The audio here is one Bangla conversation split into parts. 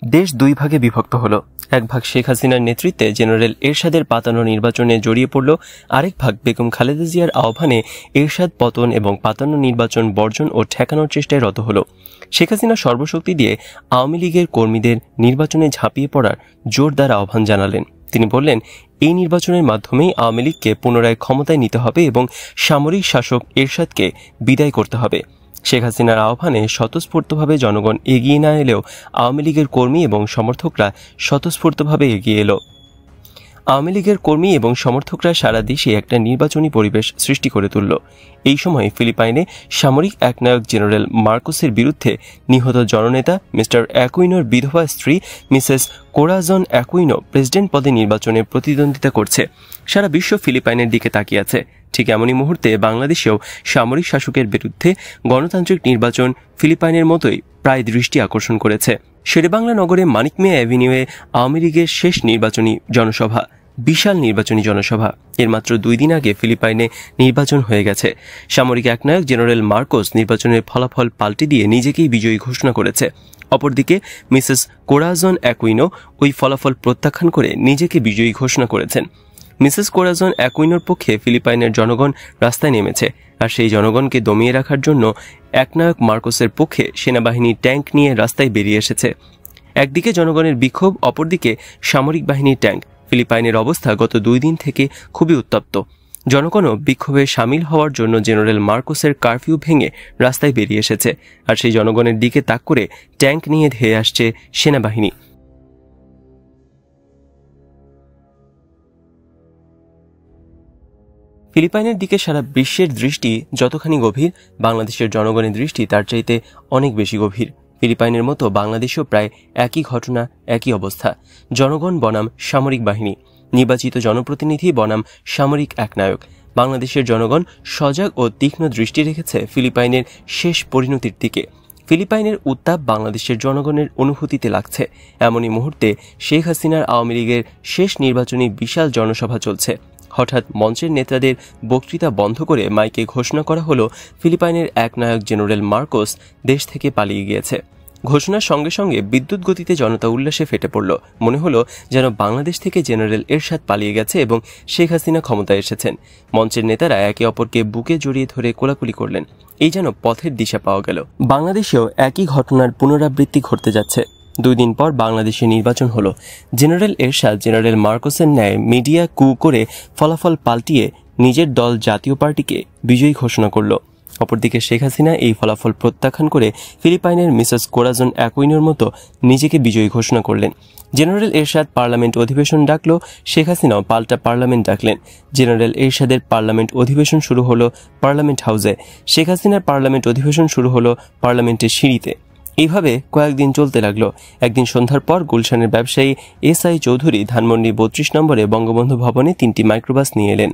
দেশ দুই ভাগে বিভক্ত হলো। এক ভাগ শেখ হাসিনার নেতৃত্বে জেনারেল এরশাদের পাতানো নির্বাচনে জড়িয়ে পড়ল, আরেক ভাগ বেগম খালেদা জিয়ার আহ্বানে এরশাদ পতন এবং পাতানো নির্বাচন বর্জন ও ঠেকানোর চেষ্টায় রত হল। শেখ হাসিনা সর্বশক্তি দিয়ে আওয়ামী লীগের কর্মীদের নির্বাচনে ঝাঁপিয়ে পড়ার জোরদার আহ্বান জানালেন। তিনি বললেন, এই নির্বাচনের মাধ্যমেই আওয়ামী লীগকে পুনরায় ক্ষমতায় নিতে হবে এবং সামরিক শাসক এরশাদকে বিদায় করতে হবে। শেখ হাসিনার আহ্বানে স্বতঃস্ফূর্তভাবে জনগণ এগিয়ে না এলেও আওয়ামী লীগের কর্মী এবং সমর্থকরা স্বতঃস্ফূর্তভাবে এগিয়ে এলো। আওয়ামী লীগের কর্মী এবং সমর্থকরা সারা দেশে একটা নির্বাচনী পরিবেশ সৃষ্টি করে তুলল। এই সময় ফিলিপাইনে সামরিক একনায়ক জেনারেল মার্কোসের বিরুদ্ধে নিহত জননেতা মিস্টার অ্যাকুইনোর বিধবা স্ত্রী মিসেস কোরাজন অ্যাকুইনো প্রেসিডেন্ট পদে নির্বাচনে প্রতিদ্বন্দ্বিতা করছে। সারা বিশ্ব ফিলিপাইনের দিকে তাকিয়ে আছে। ঠিক এমনই মুহূর্তে বাংলাদেশেও সামরিক শাসকের বিরুদ্ধে গণতান্ত্রিক নির্বাচন ফিলিপাইনের মতোই প্রায় দৃষ্টি আকর্ষণ করেছে। শেরেবাংলা নগরে মানিক মিয়া অ্যাভিনিউয়ে আওয়ামী লীগের শেষ নির্বাচনী জনসভা, বিশাল নির্বাচনী জনসভা। এর মাত্র 2 দিন আগে ফিলিপাইনে নির্বাচন হয়ে গেছে। সামরিক একনায়ক জেনারেল মার্কোস নির্বাচনের ফলাফল পাল্টে দিয়ে নিজেকেই বিজয়ী ঘোষণা করেছে। অপরদিকে মিসেস কোরাজন অ্যাকুইনো ওই ফলাফল প্রত্যাখ্যান করে নিজেকে বিজয়ী ঘোষণা করেছেন। মিসেস কোরাজন অ্যাকুইনোর পক্ষে ফিলিপাইনের জনগণ রাস্তায় নেমেছে, আর সেই জনগণকে দমিয়ে রাখার জন্য একনায়ক মার্কোসের পক্ষে সেনাবাহিনী ট্যাঙ্ক নিয়ে রাস্তায় বেরিয়ে এসেছে। একদিকে জনগণের বিক্ষোভ, অপরদিকে সামরিক বাহিনীর ট্যাঙ্ক। ফিলিপাইনের অবস্থা গত 2 দিন থেকে খুবই উত্তপ্ত। জনগণও বিক্ষোভে সামিল হওয়ার জন্য জেনারেল মার্কোসের কারফিউ ভেঙে রাস্তায় বেরিয়ে এসেছে, আর সেই জনগণের দিকে তাক করে ট্যাঙ্ক নিয়ে ধেয়ে আসছে সেনাবাহিনী। ফিলিপাইনের দিকে সারা বিশ্বের দৃষ্টি যতখানি গভীর, বাংলাদেশের জনগণের দৃষ্টি তার চাইতে অনেক বেশি গভীর। ফিলিপাইনের মতো বাংলাদেশেও প্রায় একই ঘটনা, একই অবস্থা। জনগণ বনাম সামরিক বাহিনী, নির্বাচিত জনপ্রতিনিধি বনাম সামরিক একনায়ক। বাংলাদেশের জনগণ সজাগ ও তীক্ষ্ণ দৃষ্টি রেখেছে ফিলিপাইনের শেষ পরিণতির দিকে। ফিলিপাইনের উত্তাপ বাংলাদেশের জনগণের অনুভূতিতে লাগছে। এমনই মুহূর্তে শেখ হাসিনার আওয়ামী লীগের শেষ নির্বাচনী বিশাল জনসভা চলছে। হঠাৎ মঞ্চের নেতাদের বক্তৃতা বন্ধ করে মাইকে ঘোষণা করা হলো, ফিলিপাইনের একনায়ক জেনারেল মার্কোস দেশ থেকে পালিয়ে গিয়েছে। ঘোষণার সঙ্গে সঙ্গে বিদ্যুৎ গতিতে জনতা উল্লাসে ফেটে পড়ল। মনে হলো যেন বাংলাদেশ থেকে জেনারেল এরশাদ পালিয়ে গেছে এবং শেখ হাসিনা ক্ষমতায় এসেছেন। মঞ্চের নেতারা একে অপরকে বুকে জড়িয়ে ধরে কোলাকুলি করলেন। এই যেন পথের দিশা পাওয়া গেল। বাংলাদেশেও একই ঘটনার পুনরাবৃত্তি ঘটতে যাচ্ছে। 2 দিন পর বাংলাদেশে নির্বাচন হলো। জেনারেল এরশাদ জেনারেল মার্কোসের ন্যায় মিডিয়া কু করে ফলাফল পাল্টিয়ে নিজের দল জাতীয় পার্টিকে বিজয়ী ঘোষণা করল। অপরদিকে শেখ হাসিনা এই ফলাফল প্রত্যাখ্যান করে ফিলিপাইনের মিসেস কোরাজন অ্যাকুইনোর মতো নিজেকে বিজয়ী ঘোষণা করলেন। জেনারেল এরশাদ পার্লামেন্ট অধিবেশন ডাকল, শেখ হাসিনাও পাল্টা পার্লামেন্ট ডাকলেন। জেনারেল এরশাদের পার্লামেন্ট অধিবেশন শুরু হলো পার্লামেন্ট হাউসে, শেখ হাসিনার পার্লামেন্ট অধিবেশন শুরু হলো পার্লামেন্টের সিঁড়িতে। এইভাবে কয়েকদিন চলতে লাগলো। একদিন সন্ধ্যার পর গুলশানের ব্যবসায়ী এসআই চৌধুরী ধানমন্ডি 32 নম্বরে বঙ্গবন্ধু ভবনে 3টি মাইক্রোবাস নিয়ে এলেন।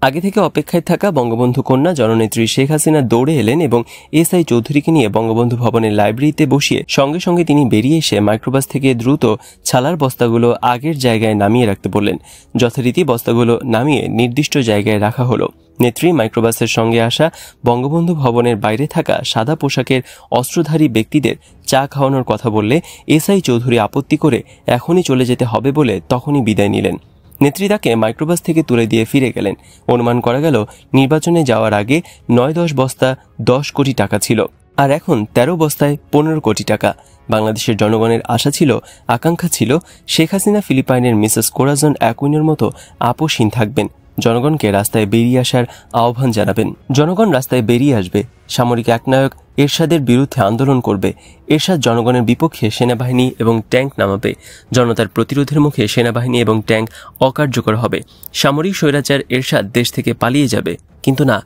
আগে থেকে অপেক্ষায় থাকা বঙ্গবন্ধু কন্যা জননেত্রী শেখ হাসিনা দৌড়ে এলেন এবং এসআই চৌধুরীকে নিয়ে বঙ্গবন্ধু ভবনের লাইব্রেরিতে বসিয়ে সঙ্গে সঙ্গে তিনি বেরিয়ে এসে মাইক্রোবাস থেকে দ্রুত ছালার বস্তাগুলো আগের জায়গায় নামিয়ে রাখতে বললেন। যথারীতি বস্তাগুলো নামিয়ে নির্দিষ্ট জায়গায় রাখা হলো। নেত্রী মাইক্রোবাসের সঙ্গে আসা বঙ্গবন্ধু ভবনের বাইরে থাকা সাদা পোশাকের অস্ত্রধারী ব্যক্তিদের চা খাওয়ানোর কথা বললে এসআই চৌধুরী আপত্তি করে এখনই চলে যেতে হবে বলে তখনই বিদায় নিলেন। নেত্রী তাকে মাইক্রোবাস থেকে তুলে দিয়ে ফিরে গেলেন। অনুমান করা গেল নির্বাচনে যাওয়ার আগে 9-10 বস্তা 10 কোটি টাকা ছিল, আর এখন 13 বস্তায় 15 কোটি টাকা। বাংলাদেশের জনগণের আশা ছিল, আকাঙ্ক্ষা ছিল, শেখ হাসিনা ফিলিপাইনের মিসেস কোরাজন অ্যাকুইনোর মতো আপোষহীন থাকবেন, জনগণকে রাস্তায় বেরিয়ে আসার আহ্বান জানাবেন। জনগণ রাস্তায় বেরিয়ে আসবে, সামরিক একনায়ক এরশাদের বিরুদ্ধে আন্দোলন করবে। এরশাদ জনগণের বিপক্ষে সেনাবাহিনী এবং ট্যাঙ্ক নামাবে। জনতার প্রতিরোধের মুখে সেনাবাহিনী এবং ট্যাঙ্ক অকার্যকর হবে। সামরিক স্বৈরাচার এরশাদ দেশ থেকে পালিয়ে যাবে। কিন্তু না,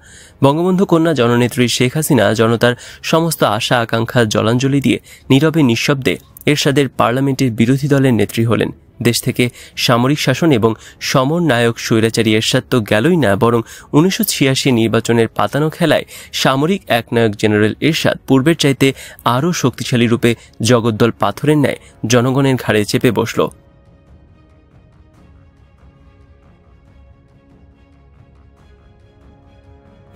বঙ্গবন্ধু কন্যা জননেত্রী শেখ হাসিনা জনতার সমস্ত আশা আকাঙ্ক্ষা জলাঞ্জলি দিয়ে নীরবে নিঃশব্দে এরশাদের পার্লামেন্টের বিরোধী দলের নেত্রী হলেন। দেশ থেকে সামরিক শাসন এবং সমরনায়ক স্বৈরাচারী এরশাদ তো গেলই না, বরং 1986 নির্বাচনের পাতানো খেলায় সামরিক একনায়ক জেনারেল এরশাদ পূর্বের চাইতে আরও শক্তিশালী রূপে জগদ্দল পাথরের ন্যায় জনগণের ঘাড়ে চেপে বসল।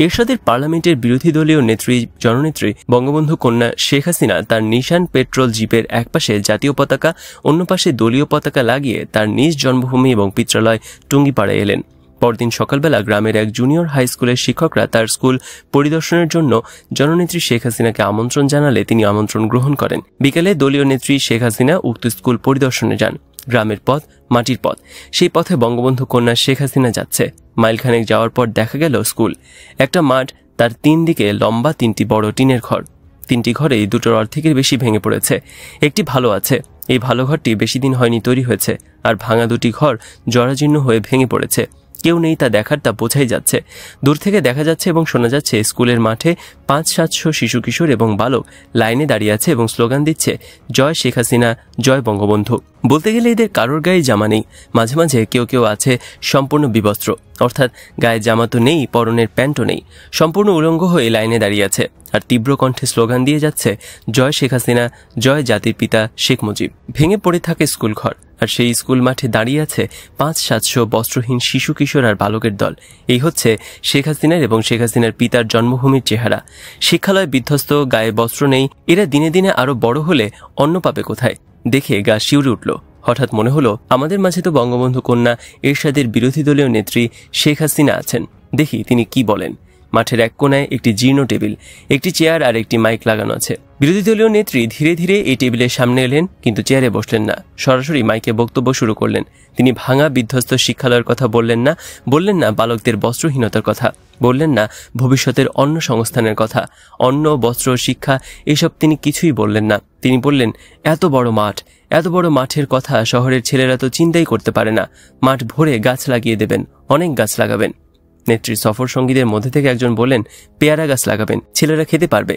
এরশাদের পার্লামেন্টের বিরোধী দলীয় নেত্রী জননেত্রী বঙ্গবন্ধু কন্যা শেখ হাসিনা তার নিশান পেট্রোল জিপের একপাশে জাতীয় পতাকা, অন্য পাশে দলীয় পতাকা লাগিয়ে তার নিজ জন্মভূমি এবং পিত্রালয় টুঙ্গিপাড়ায় এলেন। পরদিন সকালবেলা গ্রামের এক জুনিয়র হাই স্কুলের শিক্ষকরা তার স্কুল পরিদর্শনের জন্য জননেত্রী শেখ হাসিনাকে আমন্ত্রণ জানালে তিনি আমন্ত্রণ গ্রহণ করেন। বিকেলে দলীয় নেত্রী শেখ হাসিনা উক্ত স্কুল পরিদর্শনে যান। গ্রামের পথ মাটির পথ, সেই পথে বঙ্গবন্ধু কন্যা শেখ হাসিনা যাচ্ছে। মাইলখানেক যাওয়ার পর দেখা গেল স্কুল, একটা মাঠ, তার 3 দিকে লম্বা 3টি বড় টিনের ঘর। 3টি ঘরেই 2টোর অর্ধেকের বেশি ভেঙে পড়েছে, একটি ভালো আছে। এই ভালো ঘরটি বেশি দিন হয়নি তৈরি হয়েছে, আর ভাঙা 2টি ঘর জরাজীর্ণ হয়ে ভেঙে পড়েছে। কেউ নেই তা দেখার, তা বোঝাই যাচ্ছে। দূর থেকে দেখা যাচ্ছে এবং শোনা যাচ্ছে স্কুলের মাঠে 500-700 শিশু কিশোর এবং বালক লাইনে দাঁড়িয়ে আছে এবং স্লোগান দিচ্ছে, জয় শেখ হাসিনা, জয় বঙ্গবন্ধু। বলতে গেলে এদের কারোর গায়ে জামা নেই, মাঝে মাঝে কেউ কেউ আছে সম্পূর্ণ বিবস্ত্র, অর্থাৎ গায়ে জামা তো নেই, পরনের প্যান্টও নেই, সম্পূর্ণ উলঙ্গ হয়ে লাইনে দাঁড়িয়ে আছে আর তীব্র কণ্ঠে স্লোগান দিয়ে যাচ্ছে, জয় শেখ হাসিনা, জয় জাতির পিতা শেখ মুজিব। ভেঙে পড়ে থাকে স্কুল ঘর, আর সেই স্কুল মাঠে দাঁড়িয়ে আছে 500-700 বস্ত্রহীন শিশু কিশোর আর বালকের দল। এই হচ্ছে শেখ হাসিনার এবং শেখ হাসিনার পিতার জন্মভূমির চেহারা। শিক্ষালয় বিধ্বস্ত, গায়ে বস্ত্র নেই। এরা দিনে দিনে আরো বড় হলে অন্ন পাবে কোথায়? দেখে গা শিউরে উঠল। হঠাৎ মনে হলো, আমাদের মাঝে তো বঙ্গবন্ধু কন্যা এরশাদের বিরোধী দলীয় নেত্রী শেখ হাসিনা আছেন, দেখি তিনি কি বলেন। মাঠের এক কোনায় একটি জীর্ণ টেবিল, একটি চেয়ার আর একটি মাইক লাগানো আছে। বিরোধী দলীয় নেত্রী ধীরে ধীরে এই টেবিলের সামনে এলেন, কিন্তু চেয়ারে বসলেন না, সরাসরি মাইকে বক্তব্য শুরু করলেন। তিনি ভাঙা বিধ্বস্ত শিক্ষালয়ের কথা বললেন না বালকদের বস্ত্রহীনতার কথা, বললেন না ভবিষ্যতের অন্ন সংস্থানের কথা, অন্ন, বস্ত্র, শিক্ষা এসব তিনি কিছুই বললেন না। তিনি বললেন, এত বড় মাঠের কথা শহরের ছেলেরা তো চিন্তাই করতে পারে না। মাঠ ভরে গাছ লাগিয়ে দেবেন, অনেক গাছ লাগাবেন। নেত্রীর সফর সঙ্গীদের মধ্যে থেকে একজন বললেন, পেয়ারা গাছ লাগাবেন, ছেলেরা খেতে পারবে।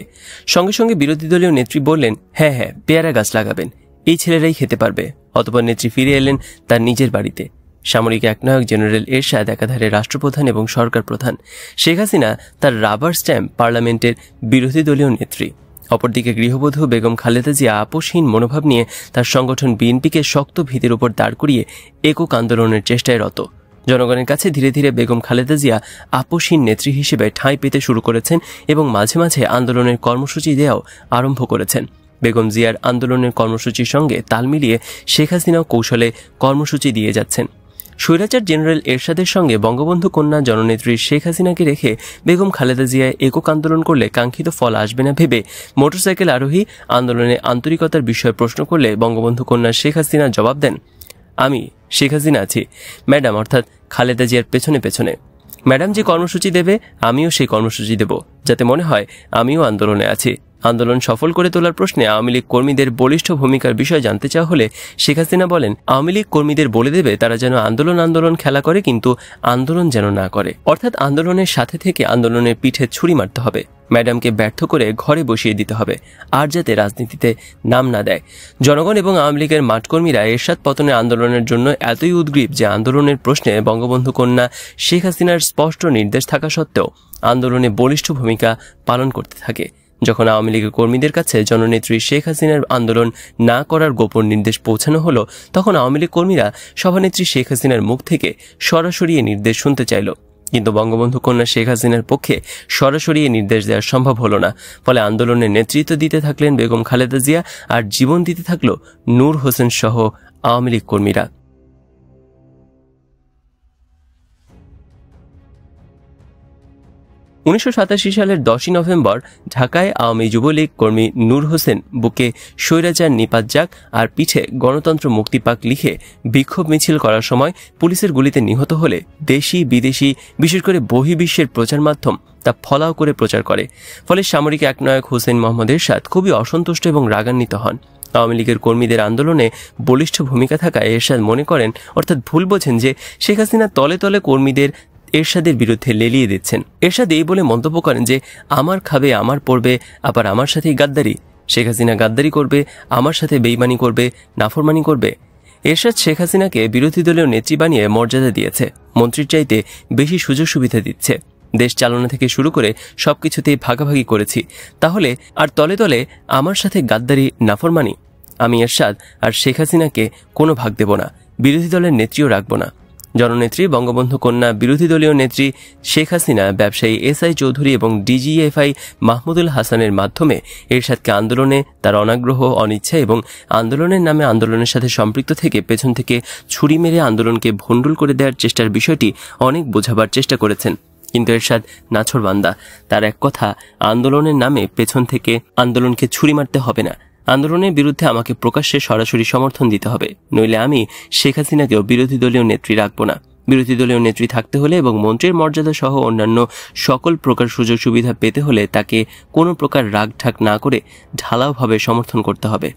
সঙ্গে সঙ্গে বিরোধী দলীয় নেত্রী বললেন, হ্যাঁ পেয়ারা গাছ লাগাবেন, এই ছেলেরাই খেতে পারবে। অতঃপর নেত্রী ফিরে এলেন তার নিজের বাড়িতে। সামরিক একনায়ক জেনারেল এরশাদ একাধারে রাষ্ট্রপ্রধান এবং সরকার প্রধান, শেখ হাসিনা তার রাবার স্ট্যাম্প পার্লামেন্টের বিরোধী দলীয় নেত্রী। অপরদিকে গৃহবধূ বেগম খালেদা জিয়া আপোষহীন মনোভাব নিয়ে তার সংগঠন বিএনপিকে শক্ত ভিতের উপর দাঁড় করিয়ে একক আন্দোলনের চেষ্টায় রত। জনগণের কাছে ধীরে ধীরে বেগম খালেদা জিয়া আপোষহীন নেত্রী হিসেবে ঠাঁই পেতে শুরু করেছেন এবং মাঝে মাঝে আন্দোলনের কর্মসূচি দেওয়াও আরম্ভ করেছেন। বেগম জিয়ার আন্দোলনের কর্মসূচির সঙ্গে তাল মিলিয়ে শেখ হাসিনাও কৌশলে কর্মসূচি দিয়ে যাচ্ছেন। স্বৈরাচার জেনারেল এরশাদের সঙ্গে বঙ্গবন্ধু কন্যা জননেত্রী শেখ হাসিনাকে রেখে বেগম খালেদা জিয়া একক আন্দোলন করলে কাঙ্ক্ষিত ফল আসবে না ভেবে মোটরসাইকেল আরোহী আন্দোলনে আন্তরিকতার বিষয়ে প্রশ্ন করলে বঙ্গবন্ধু কন্যা শেখ হাসিনা জবাব দেন, আমি শেখ হাসিনা আছি ম্যাডাম, অর্থাৎ খালেদা জিয়ার পেছনে পেছনে। ম্যাডাম যে কর্মসূচি দেবে আমিও সেই কর্মসূচি দেব, যাতে মনে হয় আমিও আন্দোলনে আছি। আন্দোলন সফল করে তোলার প্রশ্নে আওয়ামী লীগ কর্মীদের বলিষ্ঠ ভূমিকার বিষয় জানতে চাওয়া হলে শেখ হাসিনা বলেন, আওয়ামী লীগ কর্মীদের বলে দেবে তারা যেন আন্দোলন খেলা করে, কিন্তু আন্দোলন যেন না করে, অর্থাৎ আন্দোলনের সাথে থেকে আন্দোলনের পিঠে ছুরি মারতে হবে। ম্যাডামকে ব্যর্থ করে ঘরে বসিয়ে দিতে হবে, আর যাতে রাজনীতিতে নাম না দেয়। জনগণ এবং আওয়ামী লীগের মাঠকর্মীরা এরশাদ পতনের আন্দোলনের জন্য এতই উদ্গ্রীব যে আন্দোলনের প্রশ্নে বঙ্গবন্ধু কন্যা শেখ হাসিনার স্পষ্ট নির্দেশ থাকা সত্ত্বেও আন্দোলনে বলিষ্ঠ ভূমিকা পালন করতে থাকে। যখন আওয়ামী লীগের কর্মীদের কাছে জননেত্রী শেখ হাসিনার আন্দোলন না করার গোপন নির্দেশ পৌঁছানো হলো, তখন আওয়ামী লীগ কর্মীরা সভানেত্রী শেখ হাসিনার মুখ থেকে সরাসরি এই নির্দেশ শুনতে চাইল। কিন্তু বঙ্গবন্ধু কন্যা শেখ হাসিনার পক্ষে সরাসরি এই নির্দেশ দেওয়া সম্ভব হলো না। ফলে আন্দোলনের নেতৃত্ব দিতে থাকলেন বেগম খালেদা জিয়া, আর জীবন দিতে থাকলো নূর হোসেন সহ আওয়ামী লীগ কর্মীরা। 1987 সালের 10 নভেম্বর ঢাকায় আওয়ামী যুবলীগ কর্মী নূর হোসেন বুকে স্বৈরাচার নিপাত যাক আর পিঠে গণতন্ত্র মুক্তি পাক লিখে বিক্ষোভ মিছিল করার সময় পুলিশের গুলিতে নিহত হলে দেশি বিদেশি বিশেষ করে বহির্বিশ্বের প্রচার মাধ্যম তা ফলাও করে প্রচার করে। ফলে সামরিক একনায়ক হোসেন মোহাম্মদ এরশাদ খুবই অসন্তুষ্ট এবং রাগান্বিত হন। আওয়ামী লীগের কর্মীদের আন্দোলনে বলিষ্ঠ ভূমিকা থাকায় এরশাদ মনে করেন, অর্থাৎ ভুল বোঝেন যে শেখ হাসিনা তলে তলে কর্মীদের এরশাদের বিরুদ্ধে লেলিয়ে দিচ্ছেন। এরশাদ এই বলে মন্তব্য করেন যে আমার খাবে, আমার পড়বে, আবার আমার সাথেই গাদ্দারি। শেখ হাসিনা গাদ্দারি করবে, আমার সাথে বেইমানি করবে, নাফরমানি করবে। এরশাদ শেখ হাসিনাকে বিরোধী দলীয় নেত্রী বানিয়ে মর্যাদা দিয়েছে, মন্ত্রীর চাইতে বেশি সুযোগ সুবিধা দিচ্ছে, দেশ চালনা থেকে শুরু করে সবকিছুতেই ভাগাভাগি করেছি। তাহলে আর তলে তলে আমার সাথে গাদ্দারি, নাফরমানি? আমি এরশাদ আর শেখ হাসিনাকে কোনো ভাগ দেব না, বিরোধী দলের নেত্রীও রাখব না। জননেত্রী বঙ্গবন্ধু কন্যা বিরোধী দলীয় নেত্রী শেখ হাসিনা ব্যবসায়ী এসআই চৌধুরী এবং ডিজিএফআই মাহমুদুল হাসানের মাধ্যমে এরশাদকে আন্দোলনে তার অনাগ্রহ, অনিচ্ছা এবং আন্দোলনের নামে আন্দোলনের সাথে সম্পৃক্ত থেকে পেছন থেকে ছুরি মেরে আন্দোলনকে ভণ্ডুল করে দেওয়ার চেষ্টার বিষয়টি অনেক বোঝাবার চেষ্টা করেছেন। কিন্তু এরশাদ নাছোড়বান্দা। তার এক কথা, আন্দোলনের নামে পেছন থেকে আন্দোলনকে ছুরি মারতে হবে না, আন্দোলনের বিরুদ্ধে আমাকে প্রকাশ্যে সরাসরি সমর্থন দিতে হবে, নইলে আমি শেখ হাসিনাকেও বিরোধী দলীয় নেত্রী রাখব না। বিরোধী দলীয় নেত্রী থাকতে হলে এবং মন্ত্রীর মর্যাদা সহ অন্যান্য সকল প্রকার সুযোগ সুবিধা পেতে হলে তাকে কোনো প্রকার রাগঢাক না করে ঢালাওভাবে সমর্থন করতে হবে।